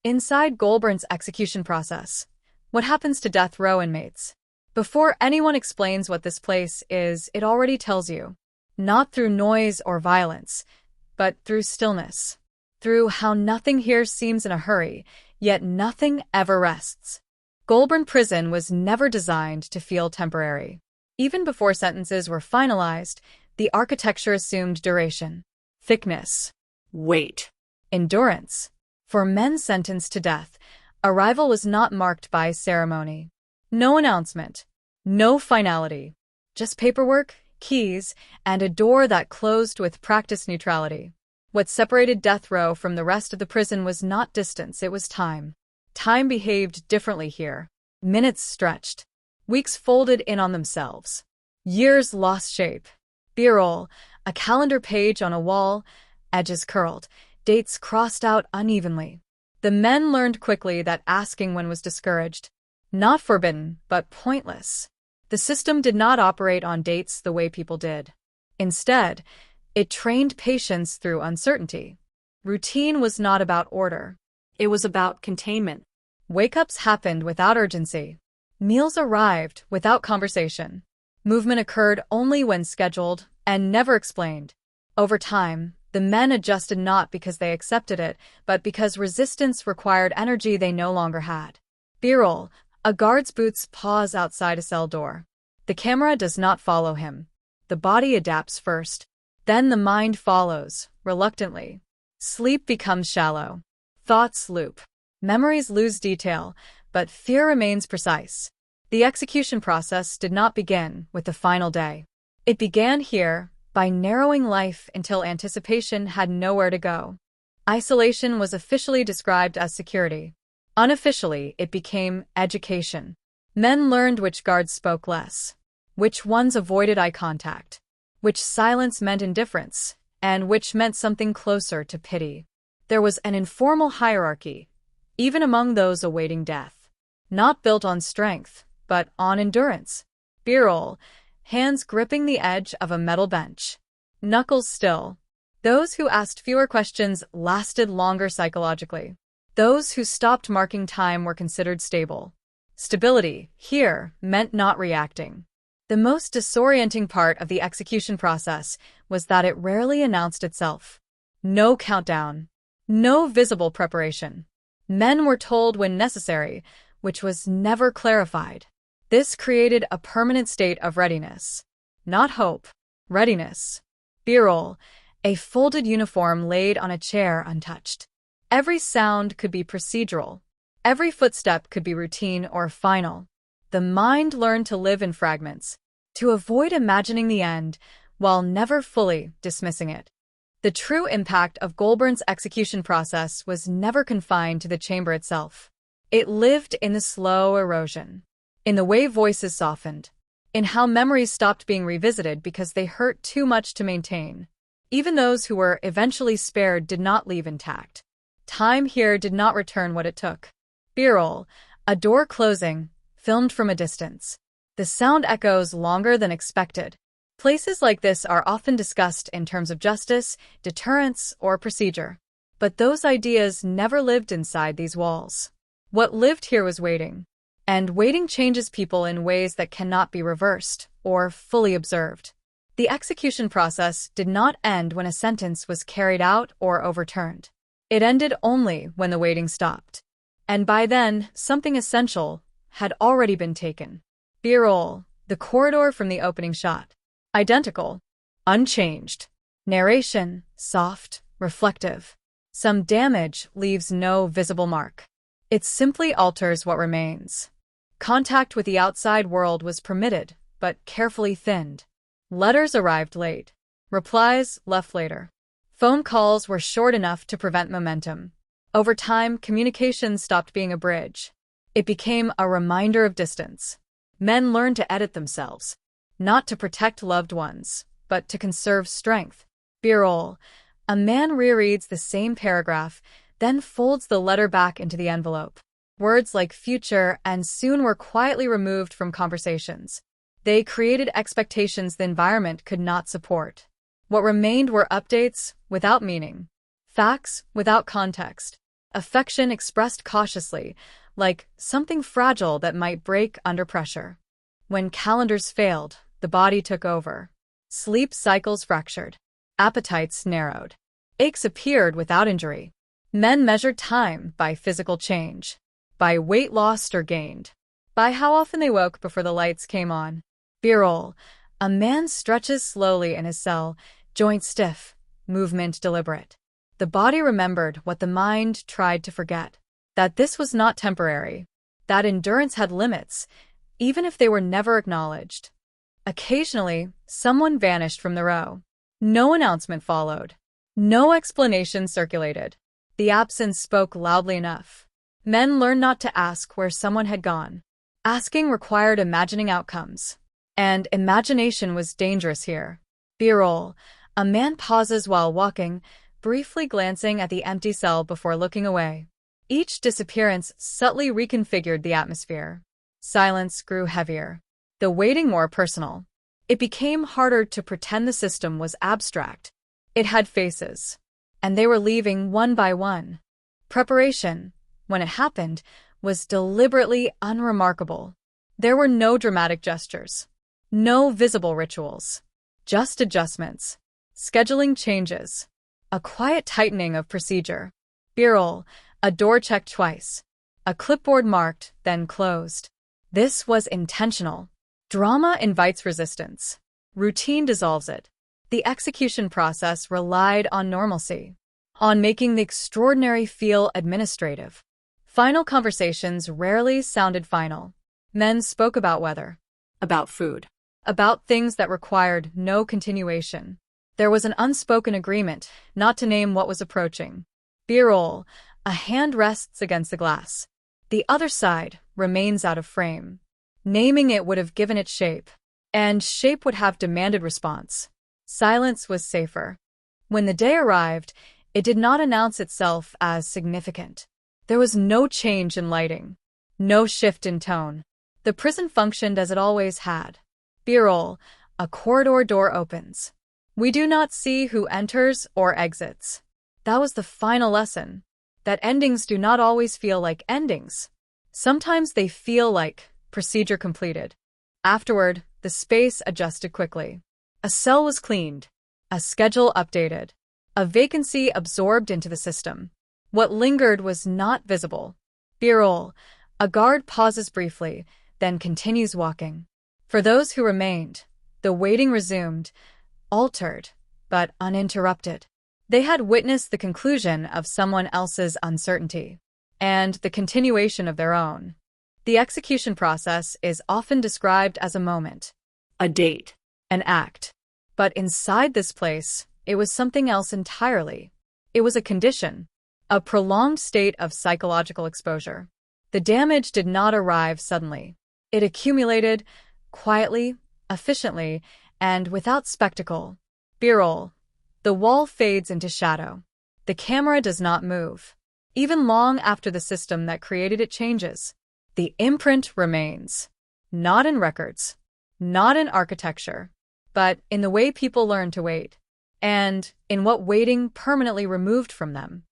Inside Goulburn's execution process, what happens to death row inmates? Before anyone explains what this place is, it already tells you. Not through noise or violence, but through stillness. Through how nothing here seems in a hurry, yet nothing ever rests. Goulburn Prison was never designed to feel temporary. Even before sentences were finalized, the architecture assumed duration, thickness, weight, endurance. For men sentenced to death, arrival was not marked by ceremony. No announcement, no finality, just paperwork, keys, and a door that closed with practiced neutrality. What separated death row from the rest of the prison was not distance, it was time. Time behaved differently here. Minutes stretched. Weeks folded in on themselves. Years lost shape. B-roll, a calendar page on a wall, edges curled, dates crossed out unevenly. The men learned quickly that asking when was discouraged. Not forbidden, but pointless. The system did not operate on dates the way people did. Instead, it trained patience through uncertainty. Routine was not about order. It was about containment. Wake-ups happened without urgency. Meals arrived without conversation. Movement occurred only when scheduled and never explained. Over time, the men adjusted not because they accepted it, but because resistance required energy they no longer had. B-roll, a guard's boots pause outside a cell door. The camera does not follow him. The body adapts first. Then the mind follows, reluctantly. Sleep becomes shallow. Thoughts loop. Memories lose detail, but fear remains precise. The execution process did not begin with the final day. It began here, by narrowing life until anticipation had nowhere to go. Isolation was officially described as security. Unofficially, it became education. Men learned which guards spoke less, which ones avoided eye contact, which silence meant indifference, and which meant something closer to pity. There was an informal hierarchy, even among those awaiting death, not built on strength, but on endurance. B-roll, hands gripping the edge of a metal bench. Knuckles still. Those who asked fewer questions lasted longer psychologically. Those who stopped marking time were considered stable. Stability, here, meant not reacting. The most disorienting part of the execution process was that it rarely announced itself. No countdown. No visible preparation. Men were told when necessary, which was never clarified. This created a permanent state of readiness. Not hope. Readiness. B-roll, a folded uniform laid on a chair untouched. Every sound could be procedural. Every footstep could be routine or final. The mind learned to live in fragments, to avoid imagining the end while never fully dismissing it. The true impact of Goulburn's execution process was never confined to the chamber itself. It lived in the slow erosion, in the way voices softened, in how memories stopped being revisited because they hurt too much to maintain. Even those who were eventually spared did not leave intact. Time here did not return what it took. B-roll, a door closing, filmed from a distance. The sound echoes longer than expected. Places like this are often discussed in terms of justice, deterrence, or procedure. But those ideas never lived inside these walls. What lived here was waiting. And waiting changes people in ways that cannot be reversed or fully observed. The execution process did not end when a sentence was carried out or overturned. It ended only when the waiting stopped. And by then, something essential had already been taken. B-roll, the corridor from the opening shot. Identical. Unchanged. Narration, soft, reflective. Some damage leaves no visible mark. It simply alters what remains. Contact with the outside world was permitted, but carefully thinned. Letters arrived late. Replies left later. Phone calls were short enough to prevent momentum. Over time, communication stopped being a bridge. It became a reminder of distance. Men learned to edit themselves, not to protect loved ones, but to conserve strength. B-roll, a man rereads the same paragraph, then folds the letter back into the envelope. Words like future and soon were quietly removed from conversations. They created expectations the environment could not support. What remained were updates without meaning, facts without context, affection expressed cautiously, like something fragile that might break under pressure. When calendars failed, the body took over. Sleep cycles fractured. Appetites narrowed. Aches appeared without injury. Men measured time by physical change, by weight lost or gained, by how often they woke before the lights came on. B-roll. A man stretches slowly in his cell, joints stiff, movement deliberate. The body remembered what the mind tried to forget, that this was not temporary, that endurance had limits, even if they were never acknowledged. Occasionally, someone vanished from the row. No announcement followed. No explanation circulated. The absence spoke loudly enough. Men learned not to ask where someone had gone. Asking required imagining outcomes. And imagination was dangerous here. B-roll. A man pauses while walking, briefly glancing at the empty cell before looking away. Each disappearance subtly reconfigured the atmosphere. Silence grew heavier. The waiting more personal. It became harder to pretend the system was abstract. It had faces. And they were leaving one by one. Preparation, when it happened, was deliberately unremarkable. There were no dramatic gestures. No visible rituals. Just adjustments. Scheduling changes. A quiet tightening of procedure. B-roll. A door checked twice. A clipboard marked, then closed. This was intentional. Drama invites resistance. Routine dissolves it. The execution process relied on normalcy, on making the extraordinary feel administrative. Final conversations rarely sounded final. Men spoke about weather, about food, about things that required no continuation. There was an unspoken agreement not to name what was approaching. B-roll. A hand rests against the glass. The other side remains out of frame. Naming it would have given it shape, and shape would have demanded response. Silence was safer. When the day arrived, it did not announce itself as significant. There was no change in lighting, no shift in tone. The prison functioned as it always had. B-roll. A corridor door opens. We do not see who enters or exits. That was the final lesson, that endings do not always feel like endings. Sometimes they feel like procedure completed. Afterward, the space adjusted quickly. A cell was cleaned, a schedule updated, a vacancy absorbed into the system. What lingered was not visible. B-roll. A guard pauses briefly, then continues walking. For those who remained, the waiting resumed, altered, but uninterrupted. They had witnessed the conclusion of someone else's uncertainty, and the continuation of their own. The execution process is often described as a moment, a date, an act. But inside this place, it was something else entirely. It was a condition, a prolonged state of psychological exposure. The damage did not arrive suddenly. It accumulated, quietly, efficiently, and without spectacle. B-roll. The wall fades into shadow. The camera does not move. Even long after the system that created it changes, the imprint remains. Not in records, not in architecture, but in the way people learn to wait, and in what waiting permanently removed from them.